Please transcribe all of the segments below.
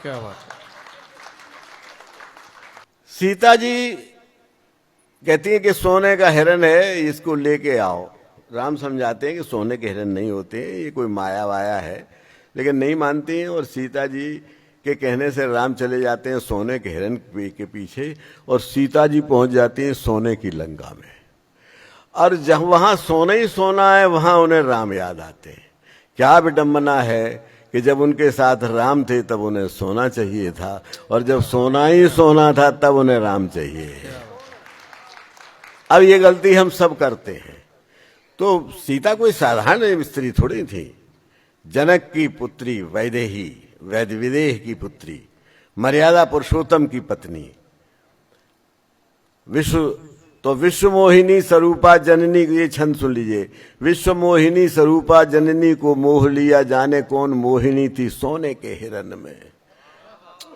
क्या बात है। सीता जी कहती है कि सोने का हिरन है, इसको लेके आओ। राम समझाते हैं कि सोने के हिरन नहीं होते, ये कोई माया वाया है, लेकिन नहीं मानती हैं। और सीता जी के कहने से राम चले जाते हैं सोने के हिरन के पीछे, और सीता जी पहुंच जाती हैं सोने की लंका में। और जब वहां सोना ही सोना है, वहां उन्हें राम याद आते हैं। क्या विडंबना है कि जब उनके साथ राम थे तब उन्हें सोना चाहिए था, और जब सोना ही सोना था तब उन्हें राम चाहिए। अब ये गलती हम सब करते हैं। तो सीता कोई साधारण स्त्री थोड़ी थी। जनक की पुत्री, वैदेही, वैद विदेह की पुत्री, मर्यादा पुरुषोत्तम की पत्नी, विश्व मोहिनी स्वरूपा जननी। ये छंद सुन लीजिए। विश्व मोहिनी स्वरूपा जननी को मोह लिया, जाने कौन मोहिनी थी सोने के हिरन में।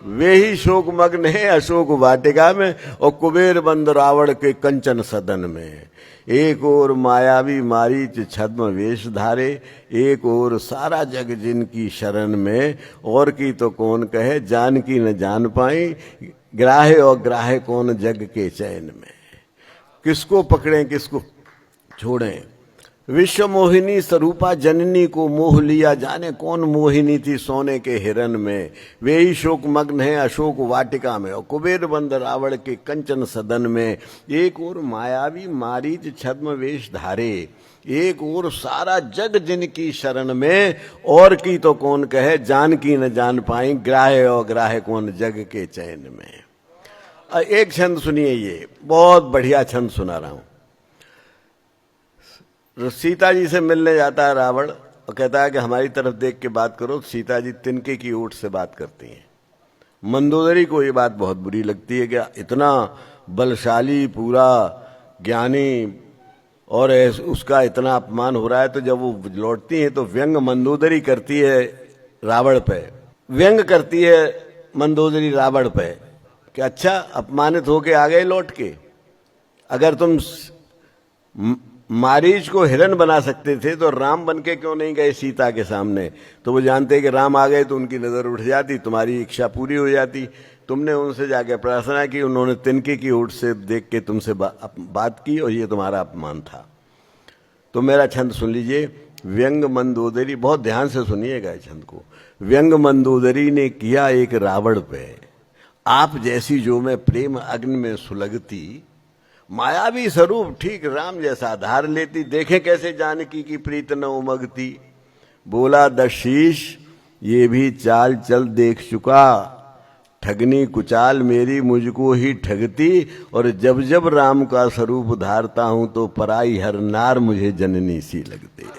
वे ही शोक मग्न है अशोक वाटिका में, और कुबेर बंद रावण के कंचन सदन में। एक और मायावी मारीच छद्म वेश धारे, एक और सारा जग जिनकी शरण में। और की तो कौन कहे, जान की न जान पाई, ग्राहे और ग्राहे कौन जग के चैन में। किसको पकड़ें किसको छोड़ें। विश्व मोहिनी स्वरूपा जननी को मोह लिया, जाने कौन मोहिनी थी सोने के हिरन में। वे ही शोक मग्न है अशोक वाटिका में, और कुबेर बंद रावण के कंचन सदन में। एक और मायावी मारीच छद्म वेश धारे, एक और सारा जग जिनकी शरण में। और की तो कौन कहे, जान की न जान पाई, ग्राहे और ग्राहे कौन जग के चैन में। एक छंद सुनिए, ये बहुत बढ़िया छंद सुना रहा हूं। सीता जी से मिलने जाता है रावण, और कहता है कि हमारी तरफ देख के बात करो। सीता जी तिनके की ओट से बात करती हैं। मंदोदरी को ये बात बहुत बुरी लगती है कि इतना बलशाली, पूरा ज्ञानी, और उसका इतना अपमान हो रहा है। तो जब वो लौटती हैं तो व्यंग मंदोदरी करती है रावण पे, व्यंग करती है मंदोदरी रावण पे कि अच्छा अपमानित होके आ गए लौट के। अगर तुम मारीच को हिरन बना सकते थे तो राम बन के क्यों नहीं गए सीता के सामने। तो वो जानते कि राम आ गए तो उनकी नजर उठ जाती, तुम्हारी इच्छा पूरी हो जाती। तुमने उनसे जाके प्रार्थना की, उन्होंने तिनके की ओट से देख के तुमसे बात की, और ये तुम्हारा अपमान था। तो मेरा छंद सुन लीजिए। व्यंग मंदोदरी, बहुत ध्यान से सुनिएगा इस छंद को। व्यंग मंदोदरी ने किया एक रावण पे, आप जैसी जो मैं प्रेम अग्नि में सुलगती। मायावी स्वरूप ठीक राम जैसा धार लेती, देखे कैसे जानकी की प्रीत न उमगती। बोला दशीष ये भी चाल चल देख चुका, ठगनी कुचाल मेरी मुझको ही ठगती। और जब जब राम का स्वरूप धारता हूं तो पराई हर नार मुझे जननी सी लगती।